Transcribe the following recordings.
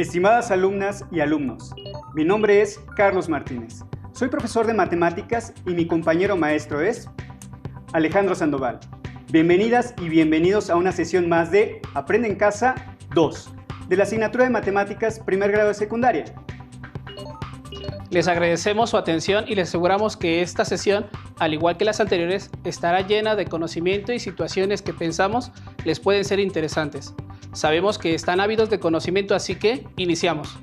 Estimadas alumnas y alumnos, mi nombre es Carlos Martínez. Soy profesor de matemáticas y mi compañero maestro es Alejandro Sandoval. Bienvenidas y bienvenidos a una sesión más de Aprende en Casa 2, de la asignatura de Matemáticas primer grado de secundaria. Les agradecemos su atención y les aseguramos que esta sesión, al igual que las anteriores, estará llena de conocimiento y situaciones que pensamos les pueden ser interesantes. Sabemos que están ávidos de conocimiento, así que iniciamos.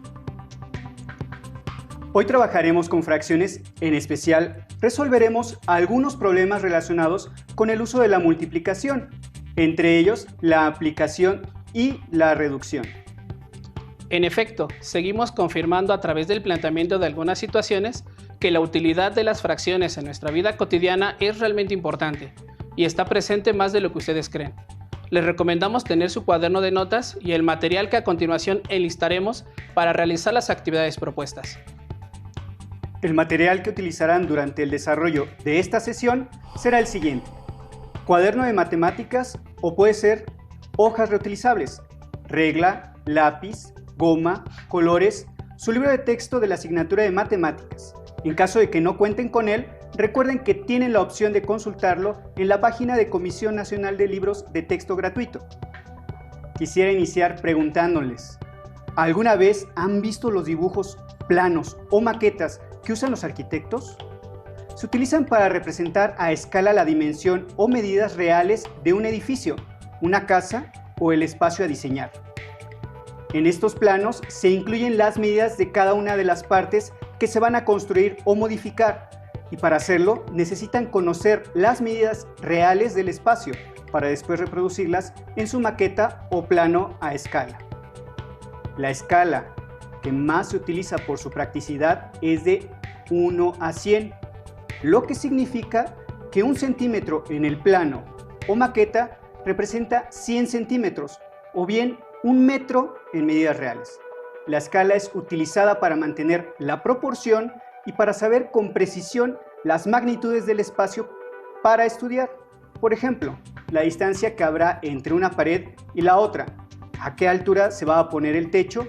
Hoy trabajaremos con fracciones, en especial resolveremos algunos problemas relacionados con el uso de la multiplicación, entre ellos la aplicación y la reducción. En efecto, seguimos confirmando a través del planteamiento de algunas situaciones que la utilidad de las fracciones en nuestra vida cotidiana es realmente importante y está presente más de lo que ustedes creen. Les recomendamos tener su cuaderno de notas y el material que a continuación enlistaremos para realizar las actividades propuestas. El material que utilizarán durante el desarrollo de esta sesión será el siguiente: cuaderno de matemáticas o puede ser hojas reutilizables, regla, lápiz, goma, colores, su libro de texto de la asignatura de matemáticas. En caso de que no cuenten con él, recuerden que tienen la opción de consultarlo en la página de Comisión Nacional de Libros de Texto Gratuito. Quisiera iniciar preguntándoles, ¿alguna vez han visto los dibujos planos o maquetas que usan los arquitectos? Se utilizan para representar a escala la dimensión o medidas reales de un edificio, una casa o el espacio a diseñar. En estos planos se incluyen las medidas de cada una de las partes que se van a construir o modificar, y para hacerlo necesitan conocer las medidas reales del espacio para después reproducirlas en su maqueta o plano a escala. La escala que más se utiliza por su practicidad es de 1 a 100, lo que significa que 1 centímetro en el plano o maqueta representa 100 centímetros, o bien 1 metro en medidas reales. La escala es utilizada para mantener la proporción y para saber con precisión las magnitudes del espacio para estudiar. Por ejemplo, la distancia que habrá entre una pared y la otra, a qué altura se va a poner el techo,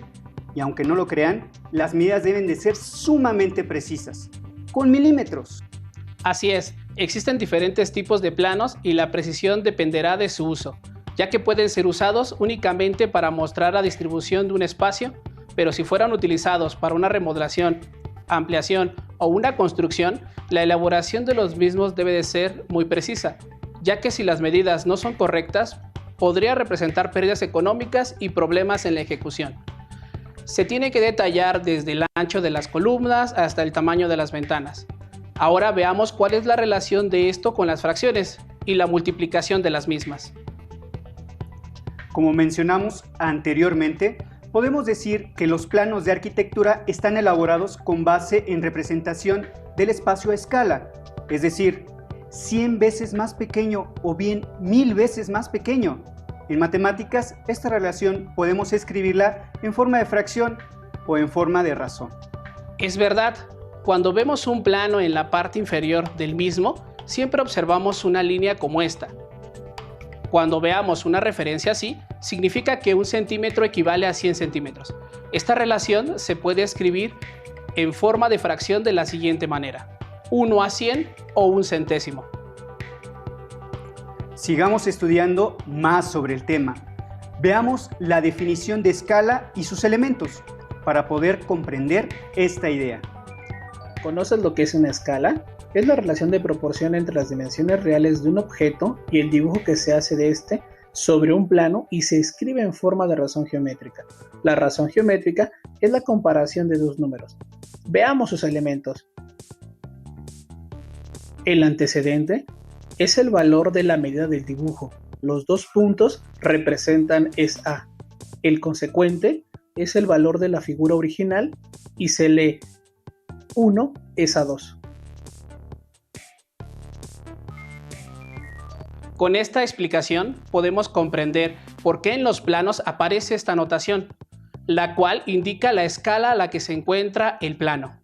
y aunque no lo crean, las medidas deben de ser sumamente precisas, con milímetros. Así es, existen diferentes tipos de planos y la precisión dependerá de su uso, ya que pueden ser usados únicamente para mostrar la distribución de un espacio, pero si fueran utilizados para una remodelación, ampliación o una construcción, la elaboración de los mismos debe de ser muy precisa, ya que si las medidas no son correctas, podría representar pérdidas económicas y problemas en la ejecución. Se tiene que detallar desde el ancho de las columnas hasta el tamaño de las ventanas. Ahora veamos cuál es la relación de esto con las fracciones y la multiplicación de las mismas. Como mencionamos anteriormente, podemos decir que los planos de arquitectura están elaborados con base en representación del espacio a escala, es decir, 100 veces más pequeño o bien 1000 veces más pequeño. En matemáticas, esta relación podemos escribirla en forma de fracción o en forma de razón. Es verdad, cuando vemos un plano en la parte inferior del mismo, siempre observamos una línea como esta. Cuando veamos una referencia así, significa que 1 centímetro equivale a 100 centímetros. Esta relación se puede escribir en forma de fracción de la siguiente manera: 1 a 100 o 1 centésimo. Sigamos estudiando más sobre el tema. Veamos la definición de escala y sus elementos para poder comprender esta idea. ¿Conoces lo que es una escala? Es la relación de proporción entre las dimensiones reales de un objeto y el dibujo que se hace de este sobre un plano y se escribe en forma de razón geométrica. La razón geométrica es la comparación de dos números. Veamos sus elementos. El antecedente es el valor de la medida del dibujo. Los dos puntos representan es A. El consecuente es el valor de la figura original y se lee 1 es a 2. Con esta explicación podemos comprender por qué en los planos aparece esta notación, la cual indica la escala a la que se encuentra el plano.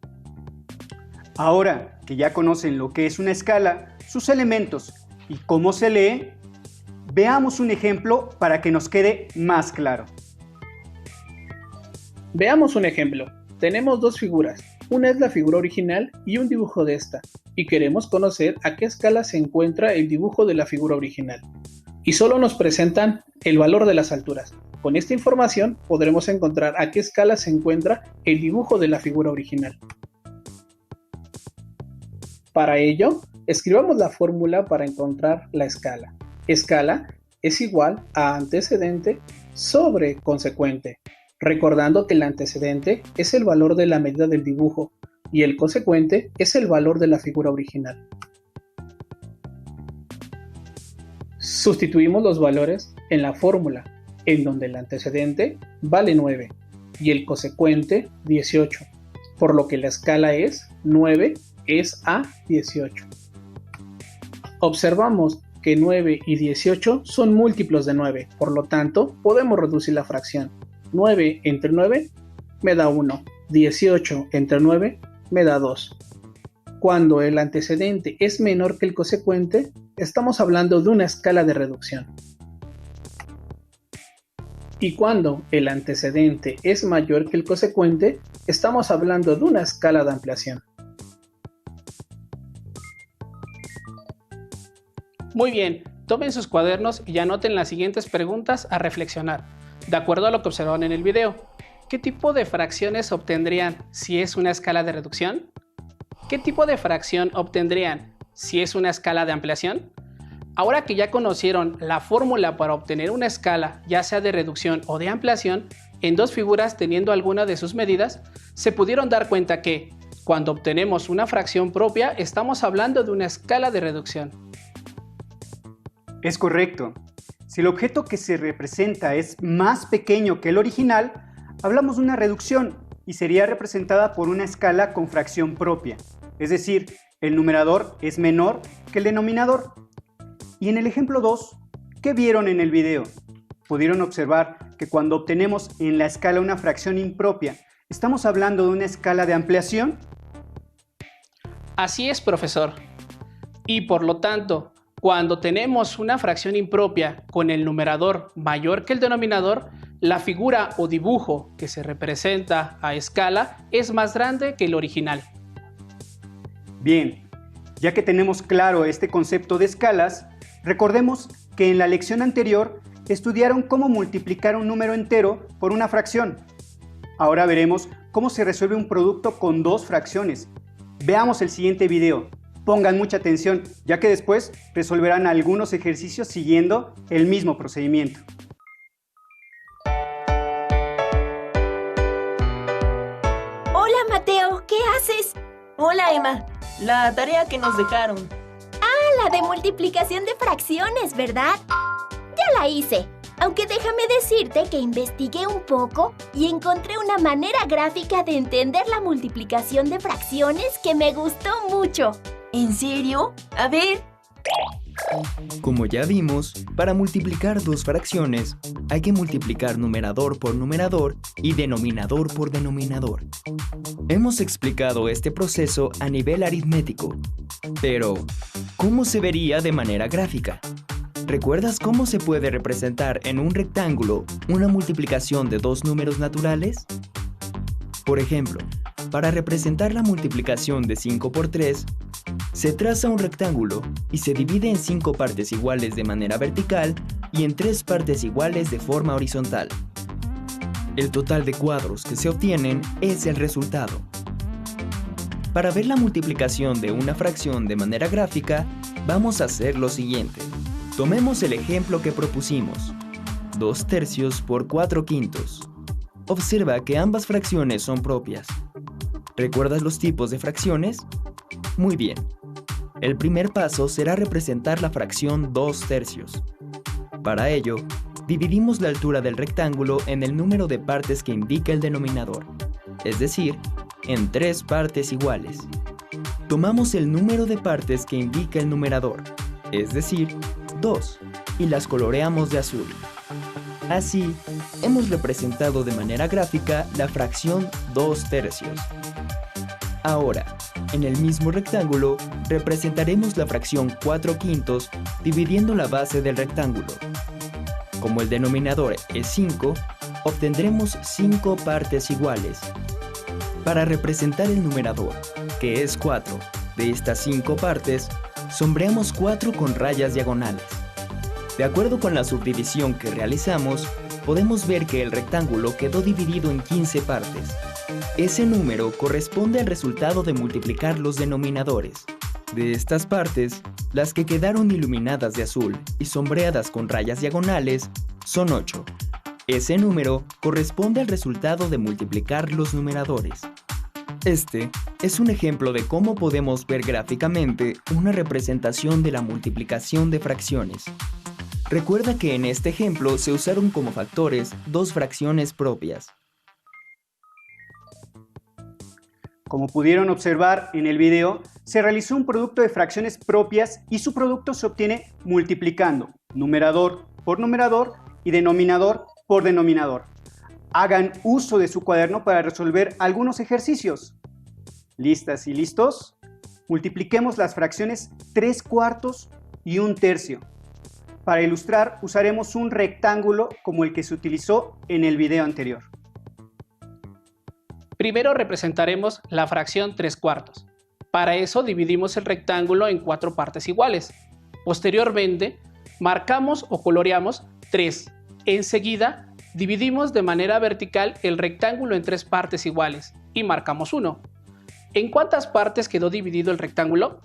Ahora que ya conocen lo que es una escala, sus elementos y cómo se lee, veamos un ejemplo para que nos quede más claro. Veamos un ejemplo. Tenemos dos figuras. Una es la figura original y un dibujo de esta, y queremos conocer a qué escala se encuentra el dibujo de la figura original. Y solo nos presentan el valor de las alturas. Con esta información podremos encontrar a qué escala se encuentra el dibujo de la figura original. Para ello, escribamos la fórmula para encontrar la escala. Escala es igual a antecedente sobre consecuente, recordando que el antecedente es el valor de la medida del dibujo y el consecuente es el valor de la figura original. Sustituimos los valores en la fórmula, en donde el antecedente vale 9 y el consecuente 18, por lo que la escala es 9 es a 18. Observamos que 9 y 18 son múltiplos de 9, por lo tanto podemos reducir la fracción. 9 entre 9 me da 1, 18 entre 9 me da 2. Cuando el antecedente es menor que el consecuente, estamos hablando de una escala de reducción. Y cuando el antecedente es mayor que el consecuente, estamos hablando de una escala de ampliación. Muy bien, tomen sus cuadernos y anoten las siguientes preguntas a reflexionar, de acuerdo a lo que observaron en el video. ¿Qué tipo de fracciones obtendrían si es una escala de reducción? ¿Qué tipo de fracción obtendrían si es una escala de ampliación? Ahora que ya conocieron la fórmula para obtener una escala, ya sea de reducción o de ampliación, en dos figuras teniendo alguna de sus medidas, se pudieron dar cuenta que, cuando obtenemos una fracción propia, estamos hablando de una escala de reducción. Es correcto. Si el objeto que se representa es más pequeño que el original, hablamos de una reducción y sería representada por una escala con fracción propia. Es decir, el numerador es menor que el denominador. Y en el ejemplo 2, ¿qué vieron en el video? ¿Pudieron observar que cuando obtenemos en la escala una fracción impropia, estamos hablando de una escala de ampliación? Así es, profesor. Y por lo tanto, cuando tenemos una fracción impropia con el numerador mayor que el denominador, la figura o dibujo que se representa a escala es más grande que el original. Bien, ya que tenemos claro este concepto de escalas, recordemos que en la lección anterior estudiaron cómo multiplicar un número entero por una fracción. Ahora veremos cómo se resuelve un producto con dos fracciones. Veamos el siguiente video. Pongan mucha atención, ya que después resolverán algunos ejercicios siguiendo el mismo procedimiento. Hola, Mateo, ¿qué haces? Hola, Emma. La tarea que nos dejaron. La de multiplicación de fracciones, ¿verdad? Ya la hice, aunque déjame decirte que investigué un poco y encontré una manera gráfica de entender la multiplicación de fracciones que me gustó mucho. ¿En serio? A ver. Como ya vimos, para multiplicar dos fracciones, hay que multiplicar numerador por numerador y denominador por denominador. Hemos explicado este proceso a nivel aritmético, pero ¿cómo se vería de manera gráfica? ¿Recuerdas cómo se puede representar en un rectángulo una multiplicación de dos números naturales? Por ejemplo, para representar la multiplicación de 5 por 3, se traza un rectángulo y se divide en 5 partes iguales de manera vertical y en 3 partes iguales de forma horizontal. El total de cuadros que se obtienen es el resultado. Para ver la multiplicación de una fracción de manera gráfica, vamos a hacer lo siguiente. Tomemos el ejemplo que propusimos, 2 tercios por 4 quintos. Observa que ambas fracciones son propias. ¿Recuerdas los tipos de fracciones? Muy bien. El primer paso será representar la fracción 2 tercios. Para ello, dividimos la altura del rectángulo en el número de partes que indica el denominador, es decir, en 3 partes iguales. Tomamos el número de partes que indica el numerador, es decir, 2, y las coloreamos de azul. Así, hemos representado de manera gráfica la fracción 2 tercios. Ahora, en el mismo rectángulo, representaremos la fracción 4 quintos dividiendo la base del rectángulo. Como el denominador es 5, obtendremos 5 partes iguales. Para representar el numerador, que es 4, de estas 5 partes, sombreamos 4 con rayas diagonales. De acuerdo con la subdivisión que realizamos, podemos ver que el rectángulo quedó dividido en 15 partes. Ese número corresponde al resultado de multiplicar los denominadores. De estas partes, las que quedaron iluminadas de azul y sombreadas con rayas diagonales son 8. Ese número corresponde al resultado de multiplicar los numeradores. Este es un ejemplo de cómo podemos ver gráficamente una representación de la multiplicación de fracciones. Recuerda que en este ejemplo se usaron como factores 2 fracciones propias. Como pudieron observar en el video, se realizó un producto de fracciones propias y su producto se obtiene multiplicando numerador por numerador y denominador por denominador. Hagan uso de su cuaderno para resolver algunos ejercicios. ¿Listas y listos? Multipliquemos las fracciones 3/4 y 1/3. Para ilustrar, usaremos un rectángulo como el que se utilizó en el video anterior. Primero representaremos la fracción 3/4. Para eso dividimos el rectángulo en 4 partes iguales. Posteriormente, marcamos o coloreamos 3. Enseguida, dividimos de manera vertical el rectángulo en 3 partes iguales y marcamos 1. ¿En cuántas partes quedó dividido el rectángulo?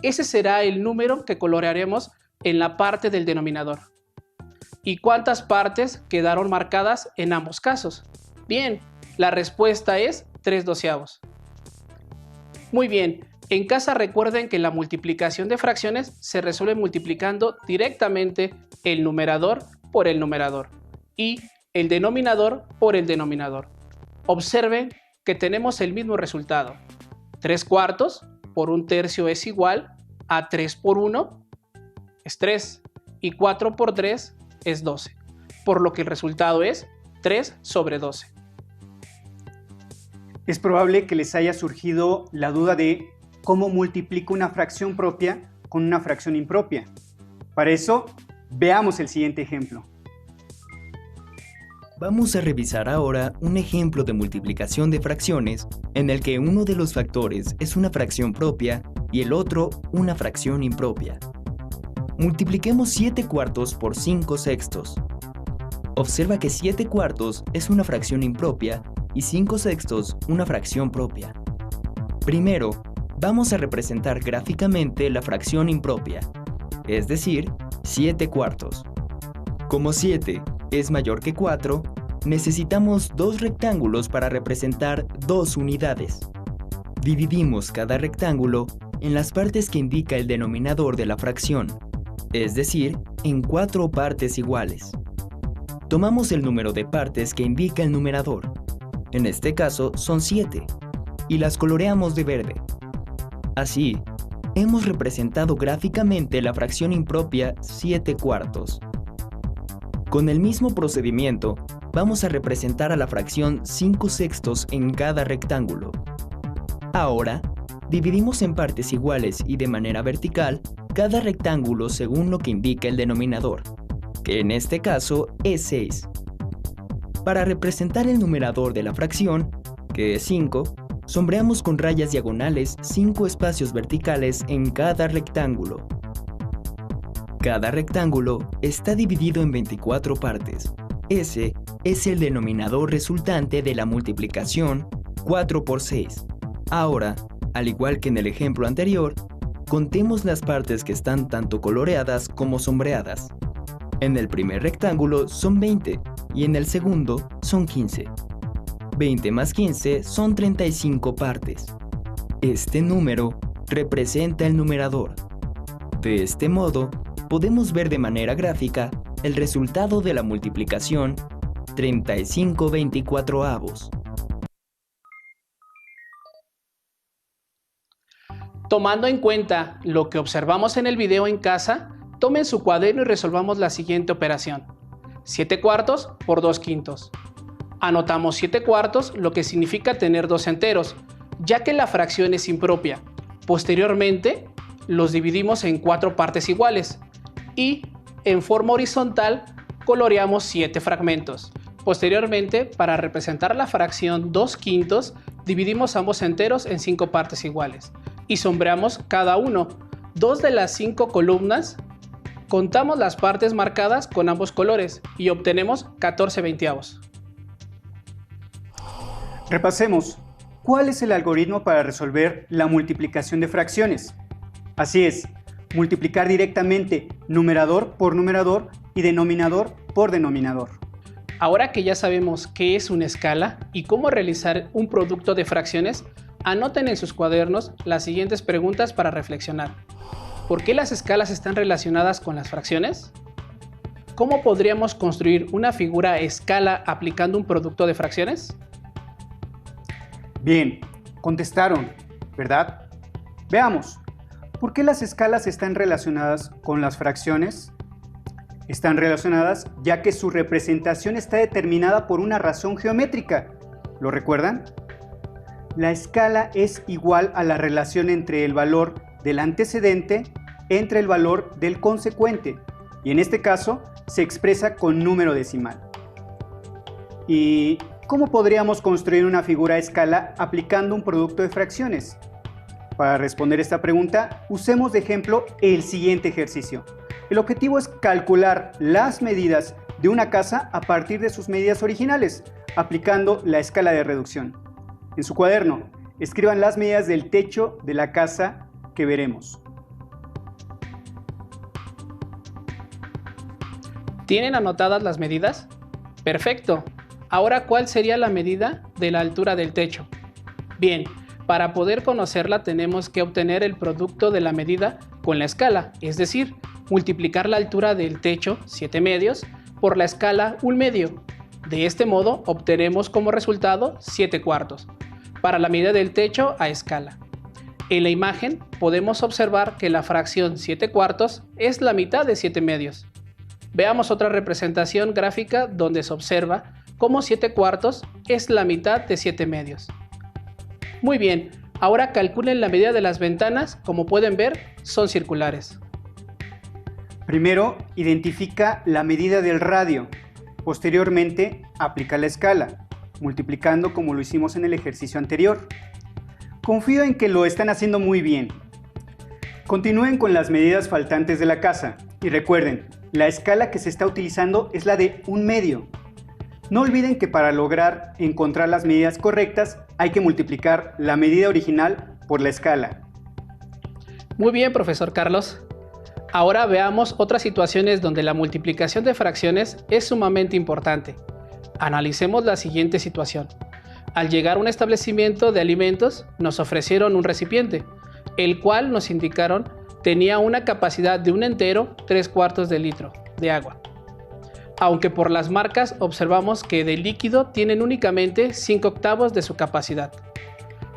Ese será el número que colorearemos en la parte del denominador. ¿Y cuántas partes quedaron marcadas en ambos casos? Bien, la respuesta es 3/12. Muy bien, en casa recuerden que la multiplicación de fracciones se resuelve multiplicando directamente el numerador por el numerador y el denominador por el denominador. Observen que tenemos el mismo resultado. 3/4 por 1/3 es igual a 3 por 1 es 3 y 4 por 3 es 12, por lo que el resultado es 3/12. Es probable que les haya surgido la duda de cómo multiplico una fracción propia con una fracción impropia. Para eso, veamos el siguiente ejemplo. Vamos a revisar ahora un ejemplo de multiplicación de fracciones en el que uno de los factores es una fracción propia y el otro una fracción impropia. Multipliquemos 7/4 por 5/6. Observa que 7/4 es una fracción impropia y 5/6 una fracción propia. Primero, vamos a representar gráficamente la fracción impropia, es decir, 7/4. Como 7 es mayor que 4, necesitamos 2 rectángulos para representar 2 unidades. Dividimos cada rectángulo en las partes que indica el denominador de la fracción, es decir, en 4 partes iguales. Tomamos el número de partes que indica el numerador, en este caso son 7, y las coloreamos de verde. Así, hemos representado gráficamente la fracción impropia 7/4. Con el mismo procedimiento, vamos a representar a la fracción 5/6 en cada rectángulo. Ahora, dividimos en partes iguales y de manera vertical cada rectángulo según lo que indica el denominador, que en este caso es 6. Para representar el numerador de la fracción, que es 5, sombreamos con rayas diagonales 5 espacios verticales en cada rectángulo. Cada rectángulo está dividido en 24 partes. Ese es el denominador resultante de la multiplicación 4 por 6. Ahora, al igual que en el ejemplo anterior, contemos las partes que están tanto coloreadas como sombreadas. En el primer rectángulo son 20 y en el segundo son 15. 20 más 15 son 35 partes. Este número representa el numerador. De este modo, podemos ver de manera gráfica el resultado de la multiplicación 35/24. Tomando en cuenta lo que observamos en el video en casa, tomen su cuaderno y resolvamos la siguiente operación. 7/4 por 2/5. Anotamos 7/4, lo que significa tener 2 enteros, ya que la fracción es impropia. Posteriormente, los dividimos en 4 partes iguales y, en forma horizontal, coloreamos 7 fragmentos. Posteriormente, para representar la fracción 2/5, dividimos ambos enteros en 5 partes iguales y sombreamos cada uno. 2 de las 5 columnas, contamos las partes marcadas con ambos colores y obtenemos 14/20. Repasemos. ¿Cuál es el algoritmo para resolver la multiplicación de fracciones? Así es, multiplicar directamente numerador por numerador y denominador por denominador. Ahora que ya sabemos qué es una escala y cómo realizar un producto de fracciones, anoten en sus cuadernos las siguientes preguntas para reflexionar. ¿Por qué las escalas están relacionadas con las fracciones? ¿Cómo podríamos construir una figura escala aplicando un producto de fracciones? Bien, contestaron, ¿verdad? Veamos, ¿por qué las escalas están relacionadas con las fracciones? Están relacionadas ya que su representación está determinada por una razón geométrica. ¿Lo recuerdan? La escala es igual a la relación entre el valor del antecedente entre el valor del consecuente, y en este caso se expresa con número decimal. ¿Y cómo podríamos construir una figura a escala aplicando un producto de fracciones? Para responder esta pregunta, usemos de ejemplo el siguiente ejercicio. El objetivo es calcular las medidas de una casa a partir de sus medidas originales, aplicando la escala de reducción. En su cuaderno, escriban las medidas del techo de la casa que veremos. ¿Tienen anotadas las medidas? Perfecto. Ahora, ¿cuál sería la medida de la altura del techo? Bien, para poder conocerla tenemos que obtener el producto de la medida con la escala, es decir, multiplicar la altura del techo, 7 medios, por la escala 1 medio. De este modo obtenemos como resultado 7 cuartos, para la medida del techo a escala. En la imagen podemos observar que la fracción 7 cuartos es la mitad de 7 medios. Veamos otra representación gráfica donde se observa cómo 7 cuartos es la mitad de 7 medios. Muy bien, ahora calculen la medida de las ventanas, como pueden ver, son circulares. Primero, identifica la medida del radio. Posteriormente, aplica la escala, multiplicando como lo hicimos en el ejercicio anterior. Confío en que lo están haciendo muy bien. Continúen con las medidas faltantes de la casa y recuerden, la escala que se está utilizando es la de 1 medio. No olviden que para lograr encontrar las medidas correctas hay que multiplicar la medida original por la escala. Muy bien, profesor Carlos. Ahora veamos otras situaciones donde la multiplicación de fracciones es sumamente importante. Analicemos la siguiente situación. Al llegar a un establecimiento de alimentos, nos ofrecieron un recipiente, el cual nos indicaron tenía una capacidad de un entero 3/4 de litro de agua. Aunque por las marcas observamos que de líquido tienen únicamente 5/8 de su capacidad.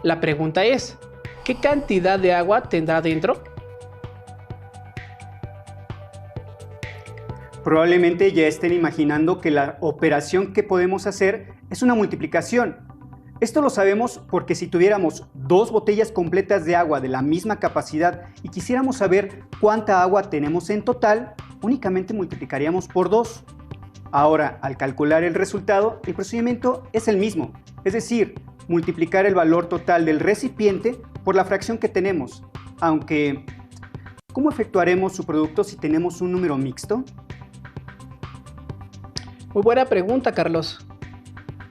La pregunta es, ¿qué cantidad de agua tendrá dentro? Probablemente ya estén imaginando que la operación que podemos hacer es una multiplicación. Esto lo sabemos porque si tuviéramos 2 botellas completas de agua de la misma capacidad y quisiéramos saber cuánta agua tenemos en total, únicamente multiplicaríamos por 2. Ahora, al calcular el resultado, el procedimiento es el mismo, es decir, multiplicar el valor total del recipiente por la fracción que tenemos. Aunque, ¿cómo efectuaremos su producto si tenemos un número mixto? Muy buena pregunta, Carlos.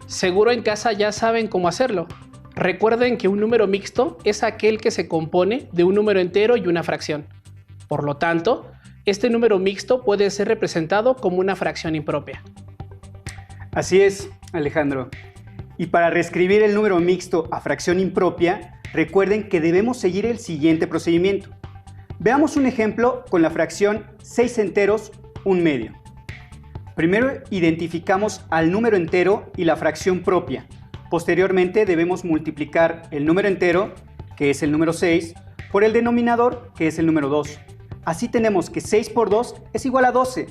Seguro en casa ya saben cómo hacerlo. Recuerden que un número mixto es aquel que se compone de un número entero y una fracción. Por lo tanto, este número mixto puede ser representado como una fracción impropia. Así es, Alejandro. Y para reescribir el número mixto a fracción impropia, recuerden que debemos seguir el siguiente procedimiento. Veamos un ejemplo con la fracción 6 enteros 1 medio. Primero identificamos al número entero y la fracción propia. Posteriormente debemos multiplicar el número entero, que es el número 6, por el denominador, que es el número 2. Así tenemos que 6 por 2 es igual a 12.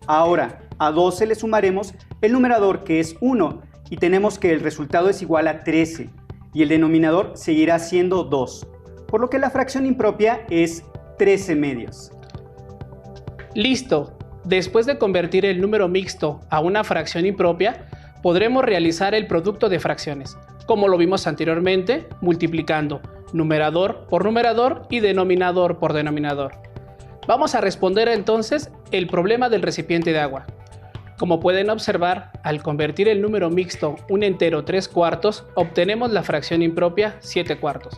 Ahora, a 12 le sumaremos el numerador, que es 1, y tenemos que el resultado es igual a 13, y el denominador seguirá siendo 2, por lo que la fracción impropia es 13 medios. Listo. Después de convertir el número mixto a una fracción impropia, podremos realizar el producto de fracciones, como lo vimos anteriormente, multiplicando numerador por numerador y denominador por denominador. Vamos a responder entonces el problema del recipiente de agua. Como pueden observar, al convertir el número mixto un entero 3/4, obtenemos la fracción impropia 7/4.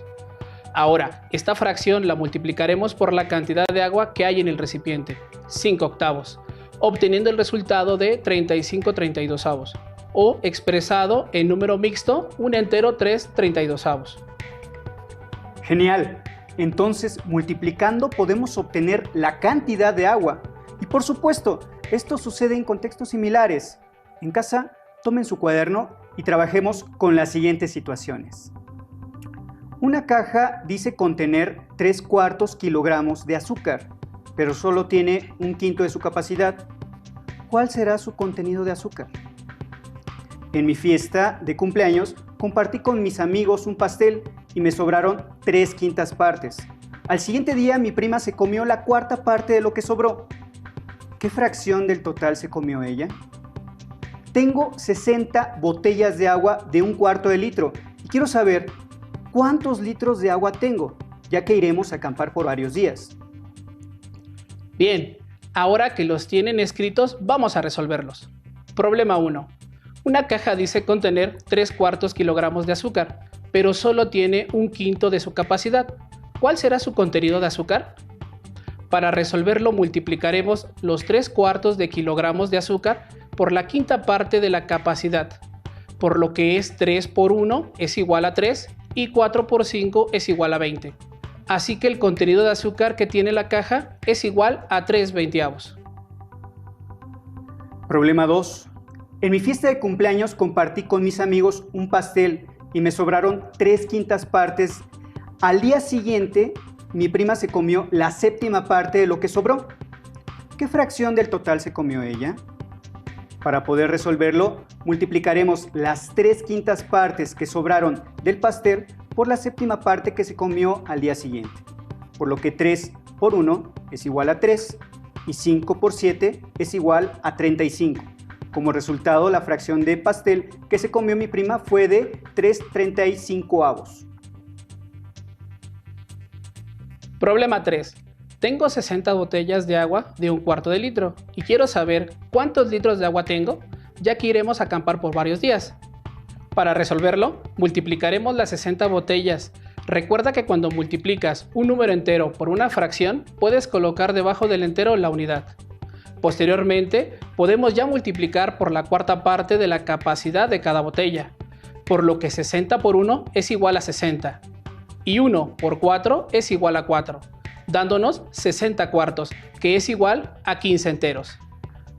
Ahora, esta fracción la multiplicaremos por la cantidad de agua que hay en el recipiente, 5/8, obteniendo el resultado de 35/32, o expresado en número mixto un entero 3/32. Genial. Entonces, multiplicando podemos obtener la cantidad de agua. Y por supuesto, esto sucede en contextos similares. En casa, tomen su cuaderno y trabajemos con las siguientes situaciones. Una caja dice contener 3/4 kilogramos de azúcar, pero solo tiene 1/5 de su capacidad. ¿Cuál será su contenido de azúcar? En mi fiesta de cumpleaños, compartí con mis amigos un pastel y me sobraron 3/5 partes. Al siguiente día, mi prima se comió la 1/4 parte de lo que sobró. ¿Qué fracción del total se comió ella? Tengo 60 botellas de agua de 1/4 de litro y quiero saber cuántos litros de agua tengo, ya que iremos a acampar por varios días. Bien, ahora que los tienen escritos, vamos a resolverlos. Problema 1. Una caja dice contener 3/4 kilogramos de azúcar, pero solo tiene 1/5 de su capacidad. ¿Cuál será su contenido de azúcar? Para resolverlo multiplicaremos los 3/4 de kilogramos de azúcar por la 1/5 parte de la capacidad, por lo que es 3 por 1 es igual a 3 y 4 por 5 es igual a 20. Así que el contenido de azúcar que tiene la caja es igual a 3/20. Problema 2. En mi fiesta de cumpleaños compartí con mis amigos un pastel y me sobraron 3/5 partes. Al día siguiente, mi prima se comió la 7ª parte de lo que sobró. ¿Qué fracción del total se comió ella? Para poder resolverlo, multiplicaremos las 3/5 partes que sobraron del pastel por la 7ª parte que se comió al día siguiente. Por lo que 3 por 1 es igual a 3 y 5 por 7 es igual a 35. Como resultado, la fracción de pastel que se comió mi prima fue de 3/35. Problema 3. Tengo 60 botellas de agua de 1/4 de litro y quiero saber cuántos litros de agua tengo, ya que iremos a acampar por varios días. Para resolverlo, multiplicaremos las 60 botellas. Recuerda que cuando multiplicas un número entero por una fracción, puedes colocar debajo del entero la unidad. Posteriormente, podemos ya multiplicar por la 1/4 parte de la capacidad de cada botella, por lo que 60 por 1 es igual a 60. Y 1 por 4 es igual a 4, dándonos 60/4, que es igual a 15 enteros.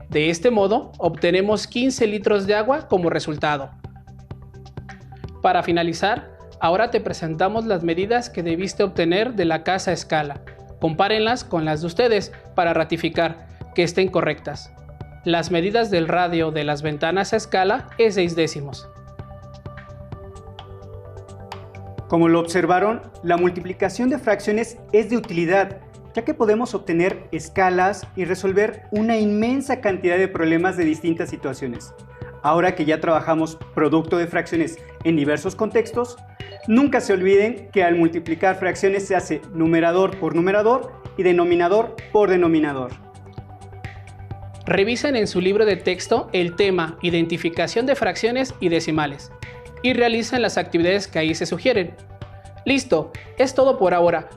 De este modo, obtenemos 15 litros de agua como resultado. Para finalizar, ahora te presentamos las medidas que debiste obtener de la casa a escala. Compárenlas con las de ustedes para ratificar que estén correctas. Las medidas del radio de las ventanas a escala es 6 décimos. Como lo observaron, la multiplicación de fracciones es de utilidad, ya que podemos obtener escalas y resolver una inmensa cantidad de problemas de distintas situaciones. Ahora que ya trabajamos producto de fracciones en diversos contextos, nunca se olviden que al multiplicar fracciones se hace numerador por numerador y denominador por denominador. Revisen en su libro de texto el tema Identificación de fracciones y decimales y realicen las actividades que ahí se sugieren. Listo, es todo por ahora.